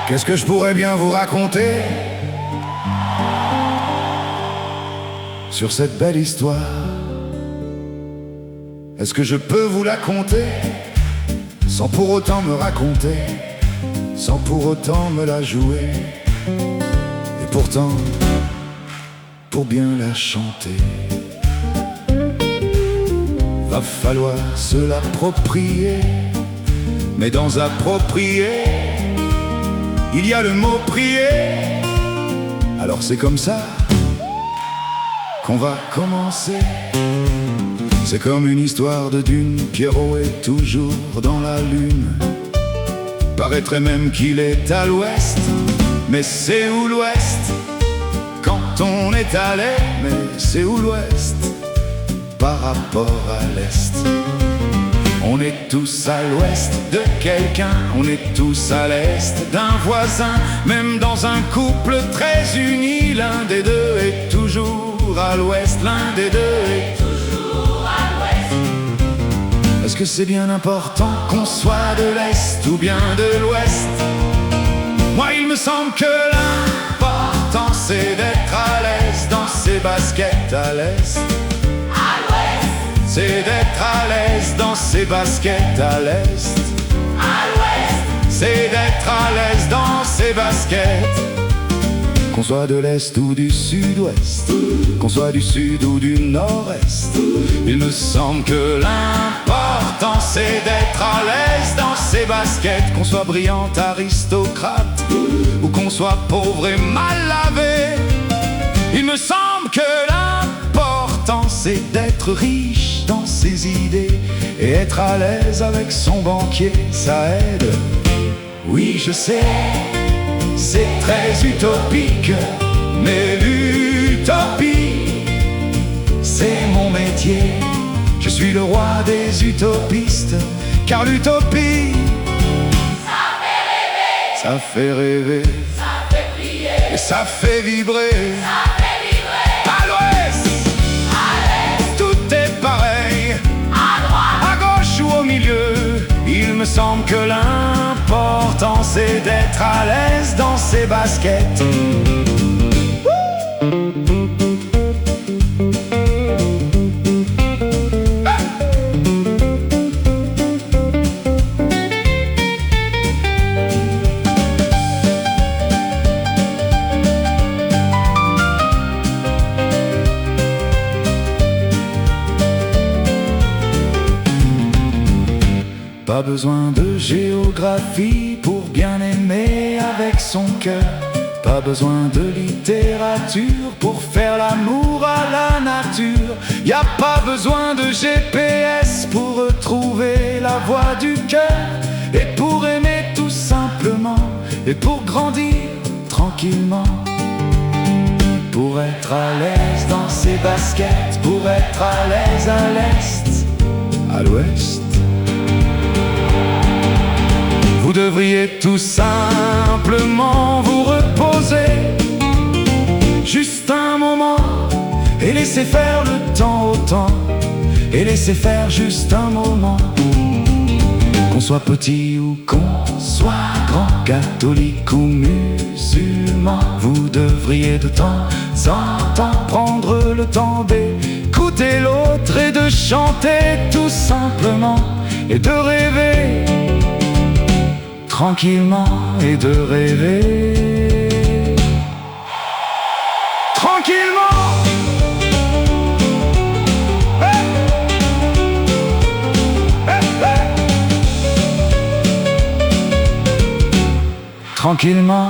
Qu'est-ce que je pourrais bien vous raconter sur cette belle histoire? Est-ce que je peux vous la conter sans pour autant me raconter, sans pour autant me la jouer? Et pourtant, pour bien la chanter, va falloir se l'approprier. Mais dans approprier, il y a le mot prier. Alors c'est comme ça qu'on va commencer. C'est comme une histoire de dune. Pierrot est toujours dans la lune. Paraîtrait même qu'il est à l'ouest. Mais c'est où l'ouest quand on est à l'est? Mais c'est où l'ouest par rapport à l'est? On est tous à l'ouest de quelqu'un, on est tous à l'est d'un voisin. Même dans un couple très uni, l'un des deux est toujours à l'ouest. L'un des deux est toujours à l'ouest. Est-ce que c'est bien important qu'on soit de l'est ou bien de l'ouest? Moi il me semble que l'important c'est d'être à l'aise dans ses baskets à l'est. C'est d'être à l'aise dans ses baskets à l'est. À l'ouest. C'est d'être à l'aise dans ses baskets. Qu'on soit de l'est ou du sud-ouest, qu'on soit du sud ou du nord-est, il me semble que l'important c'est d'être à l'aise dans ses baskets. Qu'on soit brillant aristocrate ou qu'on soit pauvre et mal lavé, il me semble que l'important c'est d'être riche dans ses idées et être à l'aise avec son banquier, ça aide. Oui, je sais, c'est très utopique, mais l'utopie, c'est mon métier. Je suis le roi des utopistes, car l'utopie, ça fait rêver, ça fait plier, et ça fait vibrer. À l'ouest, tout est pareil, à droite, à gauche ou au milieu. Il me semble que l'important c'est d'être à l'aise dans ses baskets. Pas besoin de géographie pour bien aimer avec son cœur. Pas besoin de littérature pour faire l'amour à la nature. Y a pas besoin de GPS pour retrouver la voie du cœur. Et pour aimer tout simplement, et pour grandir tranquillement. Pour être à l'aise dans ses baskets, pour être à l'aise à l'est, à l'ouest. Vous devriez tout simplement vous reposer juste un moment et laisser faire le temps au temps, et laisser faire juste un moment. Qu'on soit petit ou qu'on soit grand, catholique ou musulman, vous devriez de temps en temps prendre le temps d'écouter l'autre et de chanter tout simplement, et de rêver tranquillement, et de rêver tranquillement. Hey! Hey, hey! Tranquillement.